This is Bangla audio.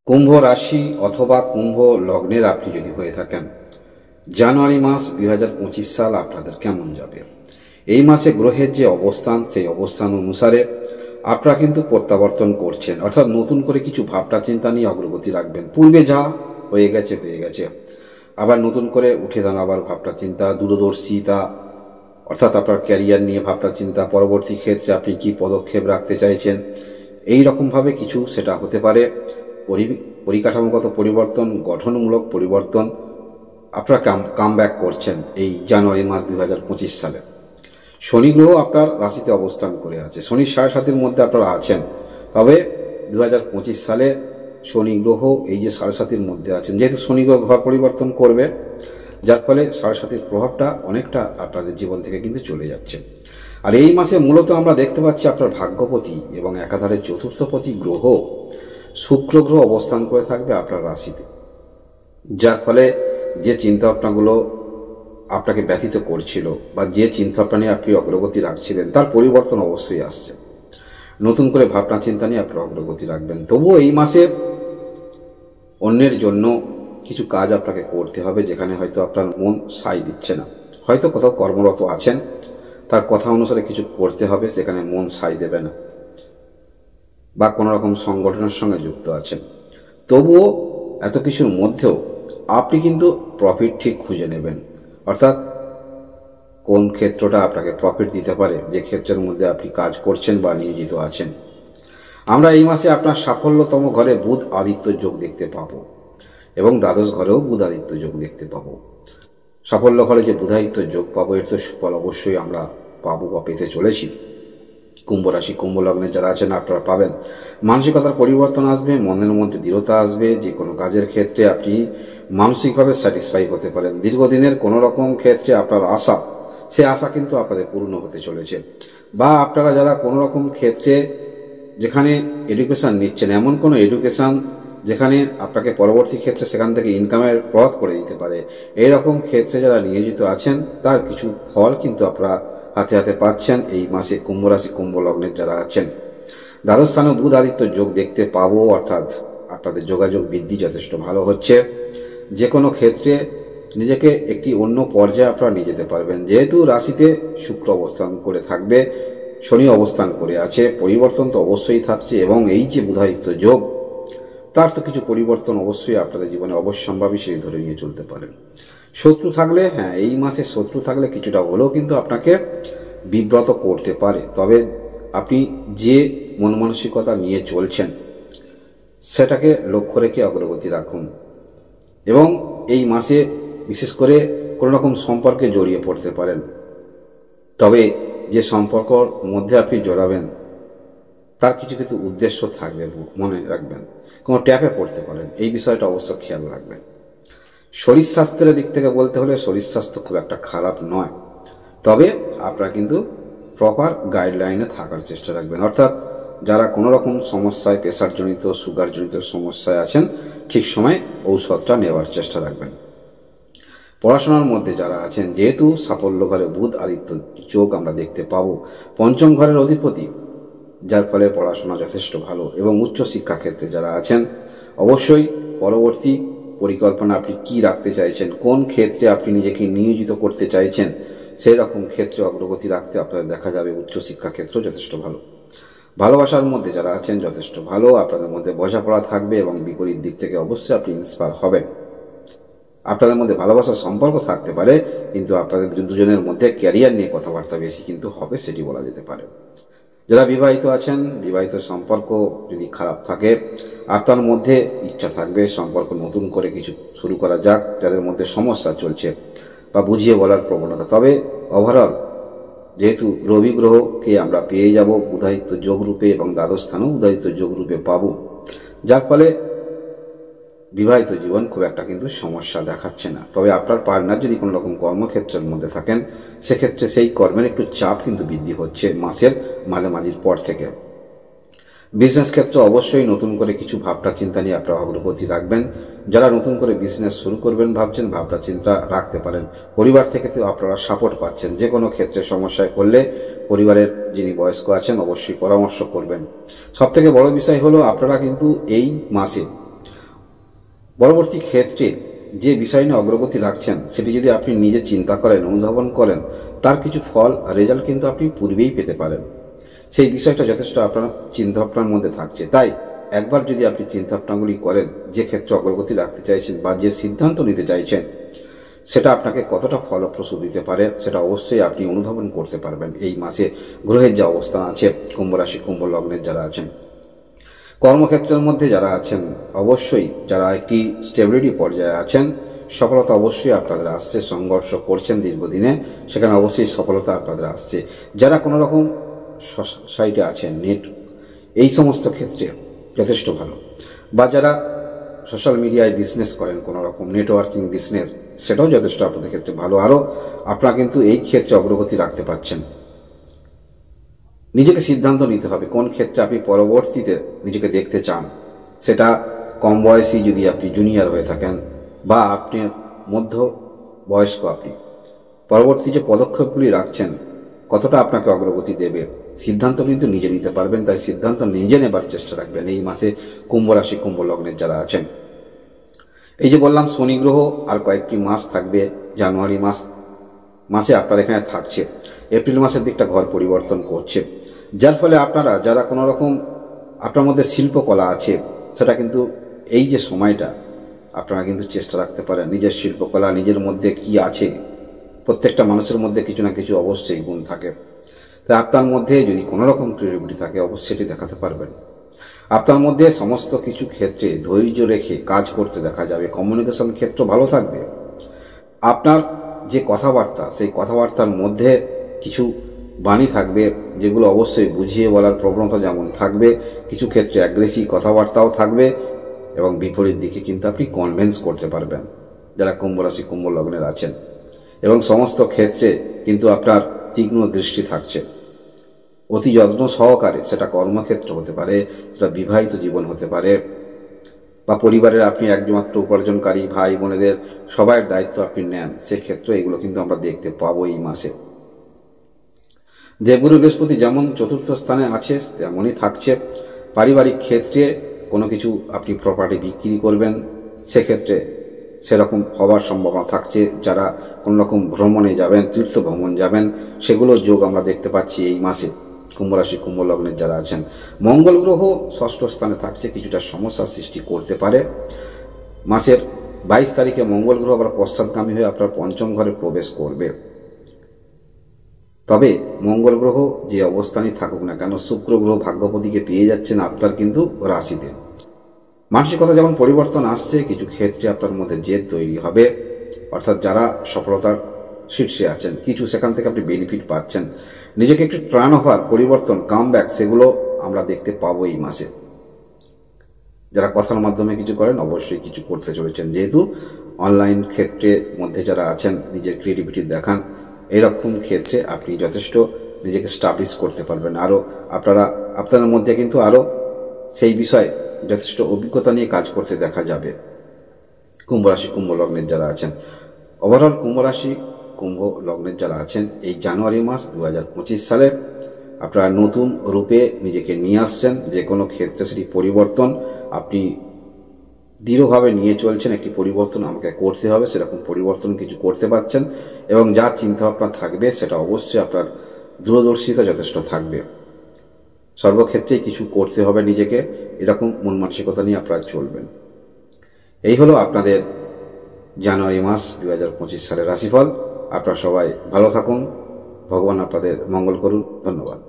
কুম্ভ রাশি অথবা কুম্ভ লগ্নের আপনি যদি হয়ে থাকেন, জানুয়ারি মাস 2025 সাল আপনাদের কেমন যাবে? এই মাসে গ্রহের যে অবস্থান, সেই অবস্থান অনুসারে আপনারা কিন্তু প্রত্যাবর্তন করছেন, অর্থাৎ নতুন করে কিছু ভাবনা চিন্তা নিয়ে অগ্রগতি রাখবেন। পূর্বে যা হয়ে গেছে, আবার নতুন করে উঠে দাঁড়াবার ভাবনা চিন্তা, দূরদর্শিতা, অর্থাৎ আপনার ক্যারিয়ার নিয়ে ভাবনা চিন্তা, পরবর্তী ক্ষেত্রে আপনি কি পদক্ষেপ রাখতে চাইছেন, এই রকমভাবে কিছু সেটা হতে পারে। পরিকাঠামোগত পরিবর্তন, গঠনমূলক পরিবর্তন আপনারা কামব্যাক করছেন এই জানুয়ারি মাস 2025 সালে। শনি গ্রহ আপনার রাশিতে অবস্থান করে আছে, শনি 7.5-এর মধ্যে আপনারা আছেন। তবে 2025 সালে শনি গ্রহ এই যে 7.5-এর মধ্যে আছেন, যেহেতু শনি গ্রহ ঘর পরিবর্তন করবে, যার ফলে 7.5-এর প্রভাবটা অনেকটা আপনাদের জীবন থেকে কিন্তু চলে যাচ্ছে। আর এই মাসে মূলত আমরা দেখতে পাচ্ছি আপনার ভাগ্যপতি এবং একাধারে চতুর্থপতি গ্রহ শুক্র গ্রহ অবস্থান করে থাকবে আপনার রাশিতে, যার ফলে যে চিন্তাভাবনাগুলো আপনাকে ব্যথিত করছিল বা যে চিন্তাভাবনা নিয়ে আপনি অগ্রগতি রাখছিলেন, তার পরিবর্তন অবশ্যই আসছে। নতুন করে ভাবনা চিন্তা নিয়ে আপনি অগ্রগতি রাখবেন। তবুও এই মাসে অন্যের জন্য কিছু কাজ আপনাকে করতে হবে, যেখানে হয়তো আপনার মন সায় দিচ্ছে না। হয়তো কোথাও কর্মরত আছেন, তার কথা অনুসারে কিছু করতে হবে, সেখানে মন সায় দেবে না, বা কোনো রকম সংগঠনের সঙ্গে যুক্ত আছেন। তবুও এত কিছুর মধ্যেও আপনি কিন্তু প্রফিট ঠিক খুঁজে নেবেন, অর্থাৎ কোন ক্ষেত্রটা আপনাকে প্রফিট দিতে পারে, যে ক্ষেত্রের মধ্যে আপনি কাজ করছেন বা নিয়োজিত আছেন। আমরা এই মাসে আপনার সাফল্যতম ঘরে বুধ আদিত্য যোগ দেখতে পাবো এবং দ্বাদশ ঘরেও বুধ আদিত্য যোগ দেখতে পাবো। সাফল্য ঘরে যে বুধাদিত্য যোগ পাবো, এর তো সুফল অবশ্যই আমরা পাবো বা পেতে চলেছি। কুম্ভ রাশি কুম্ভ লগ্নে যারা আছেন আপনারা পাবেন। মানসিকতার পরিবর্তন আসবে, মনের মধ্যে দৃঢ়তা আসবে, যে কোনো কাজের ক্ষেত্রে আপনি মানসিকভাবে স্যাটিসফাই হতে পারেন। দীর্ঘদিনের কোনো রকম ক্ষেত্রে আপনার আশা, সে আশা কিন্তু আপনাদের পূর্ণ হতে চলেছে। বা আপনারা যারা কোনো রকম ক্ষেত্রে যেখানে এডুকেশন নিচ্ছেন, এমন কোনো এডুকেশন যেখানে আপনাকে পরবর্তী ক্ষেত্রে সেখান থেকে ইনকামের পথ করে দিতে পারে, এইরকম ক্ষেত্রে যারা নিয়োজিত আছেন, তার কিছু ফল কিন্তু আপনারা হাতে হাতে পাচ্ছেন এই মাসে কুম্ভ রাশি কুম্ভ লগ্নের যারা আছেন। দ্বাদশ স্থানে বুধ আদিত্য যোগ দেখতে পাবো, অর্থাৎ আপনাদের যোগাযোগ বৃদ্ধি যথেষ্ট ভালো হচ্ছে। যে কোনো ক্ষেত্রে নিজেকে একটি অন্য পর্যায়ে আপনারা নিয়ে যেতে পারবেন। যেহেতু রাশিতে শুক্র অবস্থান করে থাকবে, শনি অবস্থান করে আছে, পরিবর্তন তো অবশ্যই থাকছে, এবং এই যে বুধাদিত্য যোগ, তার তো কিছু পরিবর্তন অবশ্যই আপনাদের জীবনে অবশ্যম্ভাবী, সেই ধরে নিয়ে চলতে পারেন। শত্রু থাকলে, হ্যাঁ, এই মাসে শত্রু থাকলে কিছুটা হলেও কিন্তু আপনাকে বিব্রত করতে পারে। তবে আপনি যে মন মানসিকতা নিয়ে চলছেন, সেটাকে লক্ষ্য রেখে অগ্রগতি রাখুন। এবং এই মাসে বিশেষ করে কোনো রকম সম্পর্কে জড়িয়ে পড়তে পারেন, তবে যে সম্পর্কর মধ্যে আপনি জড়াবেন তার কিছু কিছু উদ্দেশ্য থাকবে, মনে রাখবেন। কোনো ট্যাপে পড়তে পারেন, এই বিষয়টা অবশ্য খেয়াল রাখবেন। শরীর স্বাস্থ্যের দিক থেকে বলতে হলে শরীর স্বাস্থ্য খুব একটা খারাপ নয়, তবে আপনারা কিন্তু প্রপার গাইডলাইনে থাকার চেষ্টা রাখবেন। অর্থাৎ যারা কোনো রকম সমস্যায়, প্রেসারজনিত, সুগারজনিত সমস্যায় আছেন, ঠিক সময় ঔষধটা নেওয়ার চেষ্টা রাখবেন। পড়াশোনার মধ্যে যারা আছেন, যেহেতু সাফল্য ঘরে বুধ আদিত্য যোগ আমরা দেখতে পাবো, পঞ্চম ঘরের অধিপতি, যার ফলে পড়াশোনা যথেষ্ট ভালো। এবং উচ্চশিক্ষা ক্ষেত্রে যারা আছেন, অবশ্যই পরবর্তী পরিকল্পনা আপনি কি রাখতে চাইছেন, কোন ক্ষেত্রে আপনি নিজেকে নিয়োজিত করতে চাইছেন, সেই রকম ক্ষেত্রে অগ্রগতি রাখতে আপনাদের দেখা যাবে উচ্চশিক্ষা ক্ষেত্র যথেষ্ট ভালো। ভালোবাসার মধ্যে যারা আছেন, যথেষ্ট ভালো, আপনাদের মধ্যে বোঝাপড়া থাকবে এবং বিপরীত দিক থেকে অবশ্যই আপনি ইন্সপায়ার হবেন। আপনাদের মধ্যে ভালোবাসার সম্পর্ক থাকতে পারে, কিন্তু আপনাদের দুজনের মধ্যে ক্যারিয়ার নিয়ে কথাবার্তা বেশি কিন্তু হবে, সেটি বলা যেতে পারে। যারা বিবাহিত আছেন, বিবাহিত সম্পর্ক যদি খারাপ থাকে, আপনার মধ্যে ইচ্ছা থাকবে সম্পর্ক নতুন করে কিছু শুরু করা যাক, যাদের মধ্যে সমস্যা চলছে, বা বুঝিয়ে বলার প্রবণতা। তবে ওভারঅল যেহেতু রবি গ্রহকে আমরা পেয়ে যাব বুধাদিত্য যোগ রূপে, এবং দ্বাদশ স্থানেও বুধাদিত্য যোগ রূপে পাবো, যার ফলে বিবাহিত জীবন খুব একটা কিন্তু সমস্যা দেখাচ্ছে না। তবে আপনার পার্টনার যদি কোনো রকম কর্মক্ষেত্রের মধ্যে থাকেন, সেক্ষেত্রে সেই কর্মের একটু চাপ কিন্তু বৃদ্ধি হচ্ছে মাসের মাঝামাঝির পর থেকে। বিজনেস ক্ষেত্রে অবশ্যই নতুন করে কিছু ভাবনা চিন্তা নিয়ে আপনারা অগ্রগতি রাখবেন। যারা নতুন করে বিজনেস শুরু করবেন ভাবছেন, ভাবনা চিন্তা রাখতে পারেন। পরিবার থেকে তো আপনারা সাপোর্ট পাচ্ছেন। যে কোনো ক্ষেত্রে সমস্যায় পড়লে পরিবারের যিনি বয়স্ক আছেন, অবশ্যই পরামর্শ করবেন। সবথেকে বড় বিষয় হলো, আপনারা কিন্তু এই মাসে পরবর্তী ক্ষেত্রে যে বিষয় নিয়ে অগ্রগতি রাখছেন সেটি যদি আপনি নিজে চিন্তা করেন, অনুধাবন করেন, তার কিছু ফল রেজাল্ট কিন্তু আপনি পূর্বেই পেতে পারেন। সেই বিষয়টা যথেষ্ট আপনার চিন্তাভাবনার মধ্যে থাকছে। তাই একবার যদি আপনি চিন্তাভাবনাগুলি করেন, যে ক্ষেত্রে অগ্রগতি রাখতে চাইছেন বা যে সিদ্ধান্ত নিতে চাইছেন সেটা আপনাকে কতটা ফলপ্রসূ দিতে পারে সেটা অবশ্যই আপনি অনুধাবন করতে পারবেন এই মাসে গ্রহের যে অবস্থান আছে কুম্ভ রাশি কুম্ভ লগ্নের যারা আছেন। কর্মক্ষেত্রের মধ্যে যারা আছেন, অবশ্যই যারা একটি স্টেবিলিটি পর্যায়ে আছেন, সফলতা অবশ্যই আপনাদের আসছে। সংঘর্ষ করছেন দীর্ঘদিনে, সেখানে অবশ্যই সফলতা আপনাদের আসছে। যারা কোনো রকম সাইটে আছেন, নেট এই সমস্ত ক্ষেত্রে যথেষ্ট ভালো, বা যারা সোশ্যাল মিডিয়ায় বিজনেস করেন, কোনো রকম নেটওয়ার্কিং বিজনেস, সেটাও যথেষ্ট আপনাদের ক্ষেত্রে ভালো। আরও আপনারা কিন্তু এই ক্ষেত্রে অগ্রগতি রাখতে পারছেন। নিজেকে সিদ্ধান্ত নিতে হবে কোন ক্ষেত্রে আপনি পরবর্তীতে নিজেকে দেখতে চান। সেটা কম বয়সী যদি আপনি জুনিয়র হয়ে থাকেন বা আপনি মধ্য বয়স্ক, আপনি পরবর্তী যে পদক্ষেপগুলি রাখছেন কতটা আপনাকে অগ্রগতি দেবে সিদ্ধান্ত কিন্তু নিজে নিতে পারবেন। তাই সিদ্ধান্ত নিজে নেবার চেষ্টা রাখবেন এই মাসে কুম্ভ রাশি কুম্ভ লগ্নের যারা আছেন। এই যে বললাম শনি গ্রহ আর কয়েকটি মাস থাকবে, জানুয়ারি মাসে আপনার এখানে থাকছে, এপ্রিল মাসের দিকটা ঘর পরিবর্তন করছে, যার ফলে আপনারা যারা কোনো রকম আপনার মধ্যে শিল্পকলা আছে সেটা কিন্তু এই যে সময়টা আপনারা কিন্তু চেষ্টা রাখতে পারেন নিজের শিল্পকলা, নিজের মধ্যে কি আছে। প্রত্যেকটা মানুষের মধ্যে কিছু না কিছু অবশ্যই গুণ থাকে, তাই আপনার মধ্যে যদি কোনো রকম ক্রিয়েটিভিটি থাকে অবশ্যই সেটি দেখাতে পারবেন। আপনার মধ্যে সমস্ত কিছু ক্ষেত্রে ধৈর্য রেখে কাজ করতে দেখা যাবে। কমিউনিকেশন ক্ষেত্র ভালো থাকবে। আপনার যে কথাবার্তা, সেই কথাবার্তার মধ্যে কিছু বাণী থাকবে যেগুলো অবশ্যই বুঝিয়ে বলার প্রবণতা যেমন থাকবে, কিছু ক্ষেত্রে অ্যাগ্রেসিভ কথাবার্তাও থাকবে এবং বিপরীত দিকে কিন্তু আপনি কনভিন্স করতে পারবেন যারা কুম্ভ রাশি কুম্ভ লগ্নের আছেন। এবং সমস্ত ক্ষেত্রে কিন্তু আপনার তীক্ষ্ণ দৃষ্টি থাকছে, অতি যত্ন সহকারে। সেটা কর্মক্ষেত্র হতে পারে, সেটা বিবাহিত জীবন হতে পারে, বা পরিবারের আপনি একমাত্র উপার্জনকারী ভাই বোনেদের সবার দায়িত্ব আপনি নেন, সেক্ষেত্রে এগুলো কিন্তু আমরা দেখতে পাবো এই মাসে। দেবগুরু বৃহস্পতি যেমন চতুর্থ স্থানে আছে তেমনই থাকছে। পারিবারিক ক্ষেত্রে কোনো কিছু আপনি প্রপার্টি বিক্রি করবেন, সেক্ষেত্রে সেরকম হওয়ার সম্ভাবনা থাকছে। যারা কোনো রকম ভ্রমণে যাবেন, তীর্থ ভ্রমণ যাবেন, সেগুলো যোগ আমরা দেখতে পাচ্ছি এই মাসে কুম্ভ রাশি কুম্ভ লগ্নের যারা আছেন। মঙ্গল গ্রহ ষষ্ঠ স্থানে থাকছে, কিছুটা সমস্যার সৃষ্টি করতে পারে। মাসের 22 তারিখে মঙ্গল গ্রহ আবার পশ্চাৎগামী হয়ে আপনার পঞ্চম ঘরে প্রবেশ করবে। তবে মঙ্গল গ্রহ যে অবস্থানই থাকুক না কেন, শুক্র গ্রহ ভাগ্যপতিকে পেয়ে যাচ্ছেন আপনার কিন্তু রাশিতে। মানসিকতা যেমন পরিবর্তন আসছে, কিছু ক্ষেত্রে আপনার মধ্যে জেদ তৈরি হবে। অর্থাৎ যারা সফলতার শীর্ষে আছেন, কিছু সেখান থেকে আপনি বেনিফিট পাচ্ছেন। নিজেকে একটু ট্রান হওয়ার পরিবর্তন, কামব্যাক, সেগুলো আমরা দেখতে পাবো এই মাসে। যারা কথার মাধ্যমে কিছু করেন অবশ্যই কিছু করতে চলেছেন, যেহেতু অনলাইন ক্ষেত্রের মধ্যে যারা আছেন, নিজের ক্রিয়েটিভিটি দেখান, এরকম ক্ষেত্রে আপনি যথেষ্ট নিজেকে স্টাবলিশ করতে পারবেন। আরও আপনার মধ্যে কিন্তু আরও সেই বিষয়ে যথেষ্ট অভিজ্ঞতা নিয়ে কাজ করতে দেখা যাবে কুম্ভ রাশি কুম্ভ লগ্নের যারা আছেন। ওভারঅল কুম্ভ রাশি কুম্ভ লগ্নের যারা আছেন, এই জানুয়ারি মাস 2025 সালে আপনারা নতুন রূপে নিজেকে নিয়ে আসছেন। যে কোনো ক্ষেত্রে সেটি পরিবর্তন আপনি দৃঢ়ভাবে নিয়ে চলছেন। একটি পরিবর্তন আমাকে করতে হবে, সেরকম পরিবর্তন কিছু করতে পারছেন এবং যা চিন্তাভাবনা থাকবে সেটা অবশ্যই আপনার দূরদর্শিতা যথেষ্ট থাকবে। সর্বক্ষেত্রেই কিছু করতে হবে নিজেকে, এরকম মন মানসিকতা নিয়ে আপনারা চলবেন। এই হলো আপনাদের জানুয়ারি মাস 2025 সালের রাশিফল। আপনারা সবাই ভালো থাকুন, ভগবান আপনাদের মঙ্গল করুন। ধন্যবাদ।